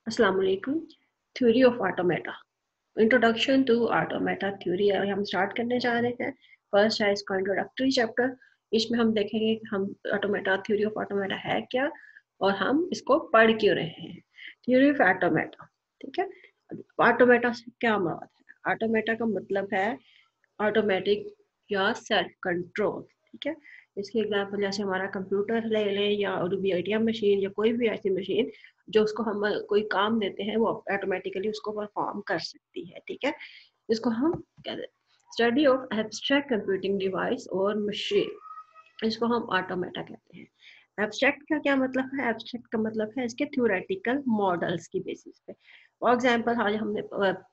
अस्सलाम वालेकुम। Theory of automata, introduction to automata theory हम स्टार्ट करने जा रहे हैं। फर्स्ट है इसका इंट्रोडक्टरी चैप्टर। इसमें हम देखेंगे कि हम ऑटोमेटा थ्योरी ऑफ ऑटोमेटा है क्या और हम इसको पढ़ क्यों रहे हैं। थ्योरी ऑफ ऑटोमेटा, ठीक है। ऑटोमेटा से क्या मुराद है? ऑटोमेटा का मतलब है ऑटोमेटिक या सेल्फ कंट्रोल, ठीक है। इसके एग्जाम्पल जैसे हमारा कंप्यूटर ले लें या और भी एटीएम मशीन या कोई भी ऐसी मशीन जो उसको हम कोई काम देते हैं वो ऑटोमेटिकली उसको परफॉर्म कर सकती है, ठीक है। इसको हम कहते हैं study of abstract computing device और मशीन, इसको हम ऑटोमेटा कहते हैं। एब्स्ट्रैक्ट का क्या मतलब है? एब्स्ट्रैक्ट का मतलब है इसके थ्योरेटिकल मॉडल्स की बेसिस पे। फॉर एग्जांपल आज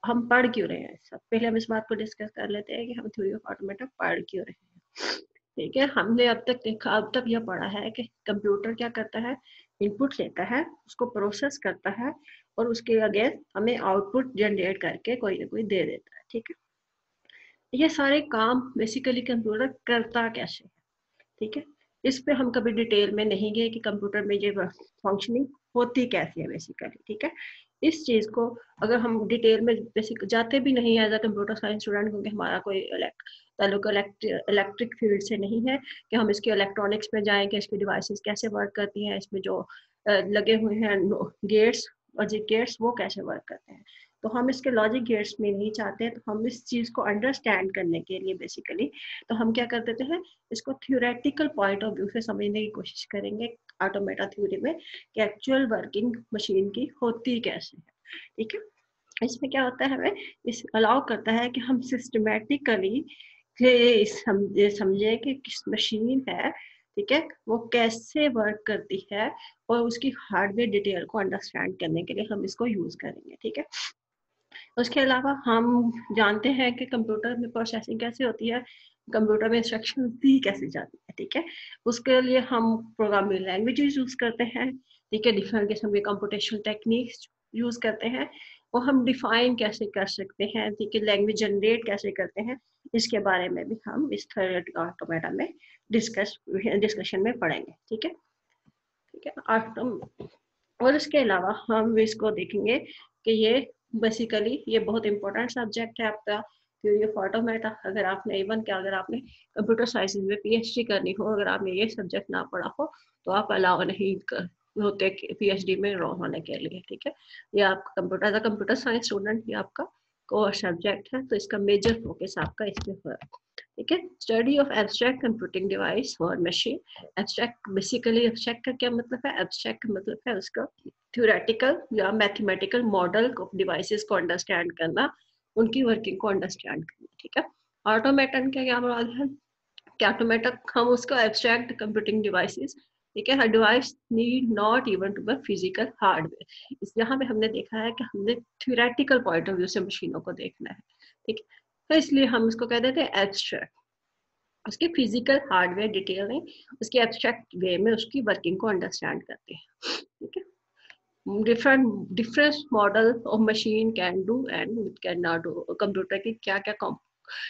हम पढ़ क्यों रहे हैं, सब पहले हम इस बात को डिस्कस कर लेते हैं कि हम थ्योरी ऑफ ऑटोमेटा पढ़ क्यों रहे हैं, ठीक है। हमने अब तक देखा, अब तक यह पढ़ा है कि कंप्यूटर क्या करता है, इनपुट लेता है, उसको प्रोसेस करता है और उसके अगेंस्ट हमें आउटपुट जनरेट करके कोई ना कोई दे देता है, ठीक है। ये सारे काम बेसिकली कंप्यूटर करता कैसे है, ठीक है। इस पे हम कभी डिटेल में नहीं गए कि कंप्यूटर में ये फंक्शनिंग होती कैसी है बेसिकली, ठीक है। इस चीज को अगर हम डिटेल में बेसिक जाते भी नहीं है as a computer science student, क्योंकि हमारा कोई ताल्लुक इलेक्ट्रिक फील्ड से नहीं है कि हम इसके इलेक्ट्रॉनिक्स में जाएं कि इसकी डिवाइसेस कैसे वर्क करती हैं, इसमें जो लगे हुए हैं गेट्स, लॉजिक गेट्स, वो कैसे वर्क करते हैं। तो हम इसके लॉजिक गेट्स में नहीं चाहते, तो हम इस चीज को अंडरस्टैंड करने के लिए बेसिकली तो हम क्या कर देते हैं, इसको थ्योरेटिकल पॉइंट ऑफ व्यू से समझने की कोशिश करेंगे ऑटोमेटा थ्योरी में कि एक्चुअल वर्किंग मशीन की होती कैसे है, ठीक है। इसमें क्या होता है, हमें इस अलाउ करता है कि हम सिस्टमेटिकली समझे कि किस मशीन है, ठीक है, वो कैसे वर्क करती है और उसकी हार्डवेयर डिटेल को अंडरस्टैंड करने के लिए हम इसको यूज करेंगे, ठीक है। उसके अलावा हम जानते हैं कि कंप्यूटर में प्रोसेसिंग कैसे होती है, कंप्यूटर में इंस्ट्रक्शन दी कैसे जाती है, ठीक है। उसके लिए हम प्रोग्रामिंग लैंग्वेजेस यूज करते हैं, ठीक है, डिफरेंट किस्म के कंप्यूटेशनल टेक्निक्स यूज करते हैं। वो हम डिफाइन कैसे कर सकते हैं, ठीक है, लैंग्वेज जनरेट कैसे करते हैं, इसके बारे में भी हम इस थ्योरेटिकल ऑटोमेटा में डिस्कशन में पढ़ेंगे, ठीक है, ठीक है। और इसके अलावा हम इसको देखेंगे कि ये बेसिकली ये बहुत इंपॉर्टेंट सब्जेक्ट है आपका थ्योरी ऑफ ऑटोमेटा। अगर आपने इवन क्या अगर आपने कंप्यूटर साइंस में पीएचडी करनी हो, अगर आपने ये सब्जेक्ट ना पढ़ा हो तो आप अलाउ नहीं होते पीएचडी में एनरोल होने के लिए, ठीक है। ये आपका कंप्यूटर साइंस स्टूडेंट ये आपका कोर सब्जेक्ट है, तो इसका मेजर फोकस आपका इसमें होगा, ठीक है। Study of abstract computing device और मशीन। एब्स्ट्रैक्ट बेसिकली एब्स्ट्रैक्ट का क्या मतलब है? एब्स्ट्रैक्ट का मतलब है उसका थ्योरेटिकल या मैथमेटिकल मॉडल ऑफ डिवाइसेस को अंडरस्टैंड करना, उनकी वर्किंग को अंडरस्टैंड करना, ठीक है। ऑटोमेटन का क्या मुराद है कि ऑटोमेटन हम उसको एब्स्ट्रैक्ट कंप्यूटिंग डिवाइसेस, ठीक है, device need not even to be physical hardware. इस यहाँ पे हमने देखा है कि हमने थ्योरेटिकल पॉइंट ऑफ व्यू से मशीनों को देखना है, ठीक है। तो इसलिए हम इसको कह देते हैं एब्स्ट्रैक्ट, उसकी फिजिकल हार्डवेयर डिटेल में उसकी एब्स्ट्रैक्ट वे में उसकी वर्किंग को अंडरस्टैंड करते हैं, ठीक है। Different different model of machine can do and can not do, computer की क्या क्या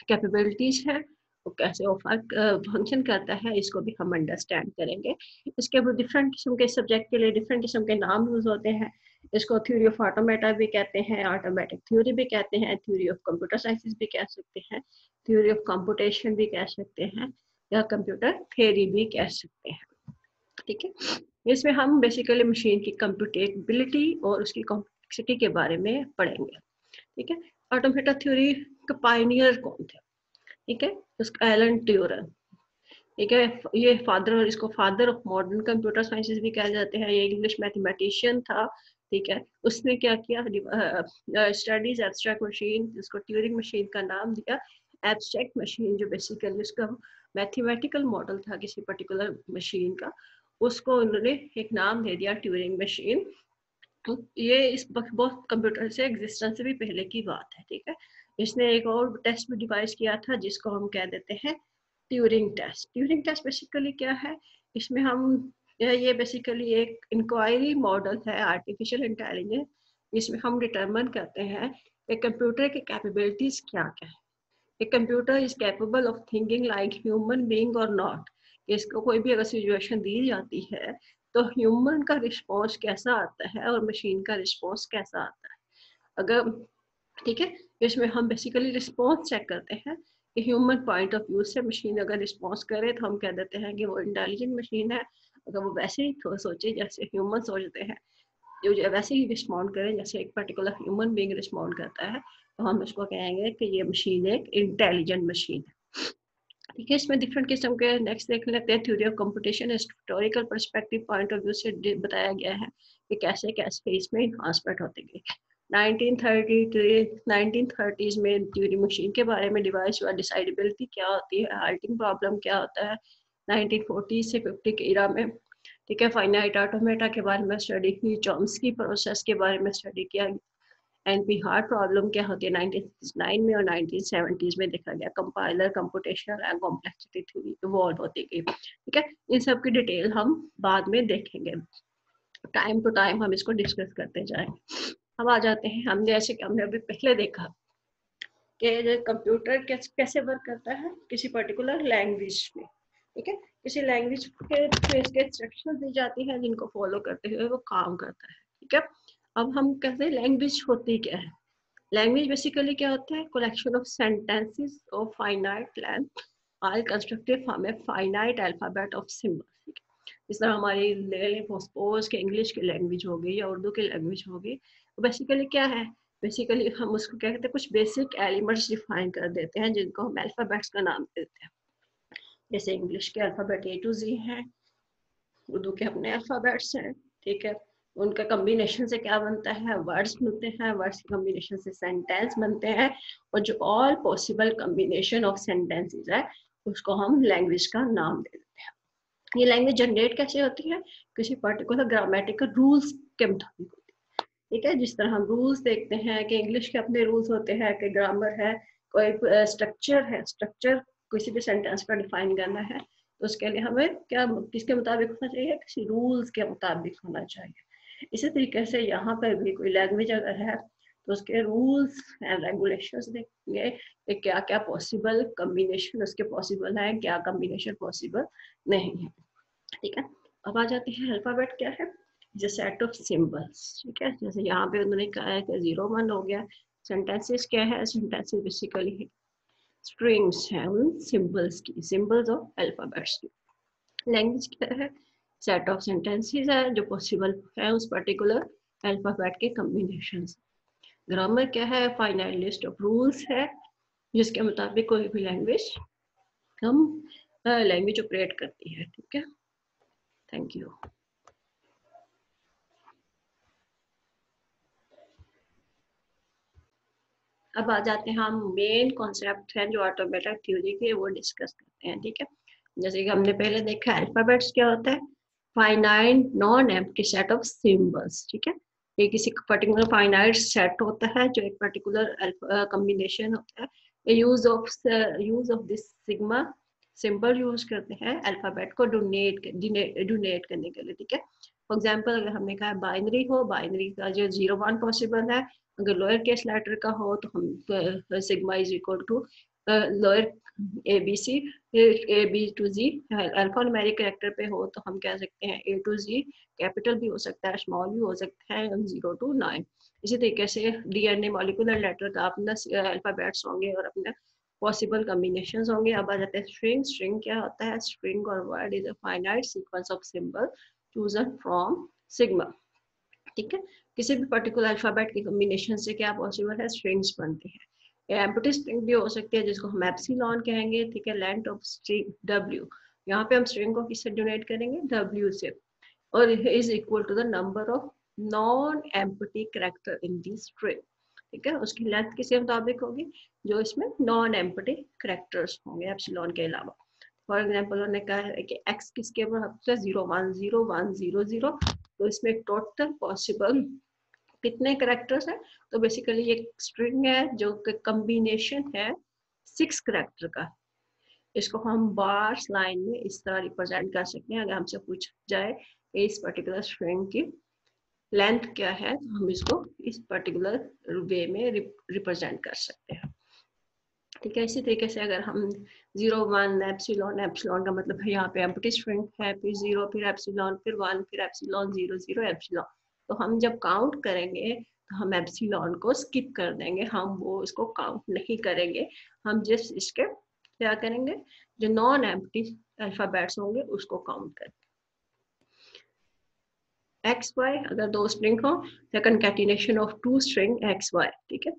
कैपेबिलिटीज है, वो कैसे वो फंक्शन करता है, इसको भी हम अंडरस्टैंड करेंगे। इसके भी डिफरेंट किस्म के सब्जेक्ट के लिए डिफरेंट किस्म के नाम यूज होते हैं। इसको थ्योरी ऑफ ऑटोमेटा भी कहते हैं, ऑटोमेटिक थ्योरी भी कहते हैं, थ्योरी ऑफ कंप्यूटर साइंसेस भी कह सकते हैं, थ्योरी ऑफ कंप्यूटेशन भी कह सकते हैं, या कंप्यूटर थ्योरी भी कह सकते हैं, ठीक है। इसमें हम बेसिकली मशीन की कंप्यूटेबिलिटी और उसकी कॉम्प्लेक्सिटी के बारे में पढ़ेंगे, ठीक है। ऑटोमेटा थ्योरी का पायनियर कौन थे, ठीक है, उसका एलन ट्यूरिंग, ठीक है। ये फादर, और इसको father of modern computer sciences भी कहे जाते हैं। ये इंग्लिश मैथमेटिशियन था, ठीक है। उसने क्या किया, स्टडीज एब्स्ट्रैक्ट मशीन, जिसको ट्यूरिंग मशीन का नाम दिया। एब्स्ट्रैक्ट मशीन जो बेसिकली उसका मैथमेटिकल मॉडल था किसी पर्टिकुलर मशीन का, उसको उन्होंने एक नाम दे दिया ट्यूरिंग मशीन। ये इस बहुत कंप्यूटर से एग्जिस्टेंस से भी पहले की बात है, ठीक है। इसने एक और टेस्ट भी डिवाइस किया था जिसको हम कह देते हैं Turing test. Turing test basically क्या है, इसमें हम ये बेसिकली एक इंक्वायरी मॉडल है आर्टिफिशियल इंटेलिजेंस। इसमें हम डिटरमिन करते हैं कि कंप्यूटर की कैपेबिलिटीज क्या क्या है। A computer is capable of thinking like human being or not। इसको कोई भी अगर सिचुएशन दी जाती है तो ह्यूमन का रिस्पॉन्स कैसा आता है और मशीन का रिस्पॉन्स कैसा आता है। अगर ठीक है, इसमें हम बेसिकली रिस्पॉन्स चेक करते हैं कि ह्यूमन पॉइंट ऑफ व्यू से मशीन अगर रिस्पॉन्स करे तो हम कह देते हैं कि वो इंटेलिजेंट मशीन है। अगर वो वैसे ही सोचे जैसे ह्यूमन सोचते हैं, जो वैसे ही रिस्पॉन्ड करें जैसे एक पर्टिकुलर ह्यूमन बीइंग रिस्पॉन्ड करता है, तो हम उसको कहेंगे कि ये मशीन एक इंटेलिजेंट मशीन है। ठीक है, इसमें डिफरेंट किस्म के नेक्स्ट देख लेते हैं। Theory of computation historical perspective point of view से बताया गया है कि कैसे कैसे इसमें इन्हांसमेंट होती गई। 1930s में ट्यूरिंग मशीन के बारे में डिवाइस व डिसाइडेबिलिटी क्या होती है, हाल्टिंग प्रॉब्लम क्या होता है। 1940 से 50 के इरा में, ठीक है, फाइनाइट ऑटोमेटा के बारे में स्टडी की, चॉम्स्की प्रोसेस के बारे में स्टडी किया, एनपी हार्ट प्रॉब्लम क्या होती है 1969 में, और 1970s में देखा गया compiler computational and complexity theory evolve होती गई। ठीक है, इन सब की डिटेल हम बाद में देखेंगे, टाइम टू टाइम हम इसको डिस्कस करते जाएंगे। अब आ जाते हैं, हमने जैसे कि हमने अभी पहले देखा कि कंप्यूटर कैसे वर्क करता है किसी पर्टिकुलर लैंग्वेज में। ठीक है, किसी लैंग्वेज के इसके इंस्ट्रक्शन दी जाती है जिनको फॉलो करते हुए वो काम करता है। ठीक है, अब हम कहते हैं लैंग्वेज होती क्या है। लैंग्वेज बेसिकली क्या होता है, collection of sentences of finite length all constructed from a finite alphabet of symbols. इस तरह हमारी सपोज के इंग्लिश की लैंग्वेज हो गई या उर्दू की लैंग्वेज हो गई, तो बेसिकली क्या है, बेसिकली हम उसको क्या कहते हैं, कुछ बेसिक एलिमेंट्स डिफाइन कर देते हैं जिनको हम अल्फाबेट्स का नाम देते हैं। जैसे इंग्लिश के अल्फाबेट A to Z हैं, उर्दू के अपने अल्फाबेट्स हैं। ठीक है, उनका कम्बिनेशन से क्या बनता है, वर्ड्स मिलते हैं, वर्ड्स के कम्बिनेशन से सेंटेंस बनते हैं, और जो all possible combination of sentences है उसको हम लैंग्वेज का नाम दे देते हैं। ये लैंग्वेज जनरेट कैसे होती है, किसी पर्टिकुलर ग्रामेटिकल रूल्स के मुताबिक होती है। ठीक है, जिस तरह हम रूल्स देखते हैं कि इंग्लिश के अपने रूल्स होते हैं कि ग्रामर है, कोई स्ट्रक्चर है, स्ट्रक्चर किसी भी सेंटेंस का डिफाइन करना है तो उसके लिए हमें क्या किसके मुताबिक होना चाहिए, किसी रूल्स के मुताबिक होना चाहिए। इसी तरीके से यहाँ पर भी कोई लैंग्वेज अगर है तो उसके रूल्स एंड रेगुलेशंस देखेंगे कि क्या क्या पॉसिबल कम्बिनेशन उसके पॉसिबल है, क्या कम्बिनेशन पॉसिबल नहीं है। ठीक है, अब आ जाते हैं अल्फाबेट क्या है, सेट ऑफ सिंबल्स। ठीक है, जैसे यहाँ पे उन्होंने कहा है कि 0 1 हो गया। सेंटेंसेस क्या है, सेंटेंसेस बेसिकली स्ट्रिंग्स हैं उन सिंबल्स की, सिंबल्स ऑफ अल्फाबेट्स की। लैंग्वेज क्या है, सेट ऑफ सेंटेंसेस है जो पॉसिबल है उस पर्टिकुलर अल्फाबेट के कॉम्बिनेशन। ग्रामर क्या है, फाइनाइट लिस्ट ऑफ रूल्स है जिसके मुताबिक कोई भी लैंग्वेज हम लैंग्वेज ऑपरेट करती है। ठीक है, थैंक यू। अब आ जाते हैं हम मेन कॉन्सेप्ट हैं जो ऑटोमेटिक थ्योरी के, वो डिस्कस करते हैं। ठीक है, जैसे कि हमने पहले देखा अल्फाबेट्स क्या होता है, finite non empty set of symbols. ठीक है, ये किसी पर्टिकुलर फाइनाइट सेट होता है जो एक पर्टिकुलर कॉम्बिनेशन होता है। Use of this sigma symbol use करते हैं अल्फाबेट को डोनेट करने के लिए। ठीक है, फॉर एग्जांपल अगर हमने कहा बाइनरी हो, बाइनरी का जो 0 1 पॉसिबल है, अगर लोअर केस लेटर का हो तो हम sigma is equal to lower ABC A B to Z, alphanumeric character पे हो तो हम कह सकते हैं A to Z, कैपिटल भी हो सकता है, स्मॉल भी हो सकता है, 0 to 9। इसी तरीके से DNA मॉलिक्यूलर लेटर का अपना अल्फाबेट्स होंगे और अपना पॉसिबल कॉम्बिनेशंस होंगे। अब आ जाते हैं स्ट्रिंग। स्ट्रिंग क्या होता है, स्ट्रिंग और word is a finite sequence of symbol chosen from sigma. ठीक है, किसी भी पर्टिकुलर अल्फाबेट की कॉम्बिनेशन से क्या पॉसिबल है, स्ट्रिंग्स बनती है। एम्प्टी स्ट्रिंग भी हो सकती है जिसको हम एप्सिलॉन कहेंगे। ठीक है, लेंथ ऑफ स्ट्रिंग W, यहाँ पे हम स्ट्रिंग को किससे डोनेट करेंगे, W से, और is equal to the number of non empty character in the string. ठीक है, उसकी लेंथ किसके मुताबिक होगी, जो इसमें नॉन एम्प्टी कैरेक्टर्स होंगे एप्सिलॉन के अलावा। फॉर एग्जाम्पल उन्होंने कहा है कि x किसके ऊपर 0 1 0 1 0 0, तो इसमें टोटल पॉसिबल कितने करेक्टर्स हैं, तो बेसिकली ये स्ट्रिंग है जो कॉम्बिनेशन है 6 करेक्टर का। इसको हम बार्स लाइन में इस तरह रिप्रेजेंट कर सकते हैं। अगर हमसे पूछा जाए इस पर्टिकुलर स्ट्रिंग की लेंथ क्या है तो हम इसको इस पर्टिकुलर वे में रिप्रेजेंट कर सकते हैं। ठीक है। इसी तरीके से अगर हम 0 1 एप्सिलॉन, एप्सिलॉन का मतलब है यहाँ पे एम्प्टी स्ट्रिंग है, फिर 0 फिर एप्सिलॉन फिर 1 फिर एप्सिलॉन 0 0 एप्सिलॉन, तो हम जब काउंट करेंगे तो हम एप्सिलॉन को स्किप कर देंगे, हम वो इसको काउंट नहीं करेंगे। हम जिस इसके क्या करेंगे, जो नॉन एम्प्टी अल्फाबेट्स होंगे उसको काउंट करेंगे। एक्स वाई अगर दो स्ट्रिंग हो, the concatenation of two string X Y, ठीक है।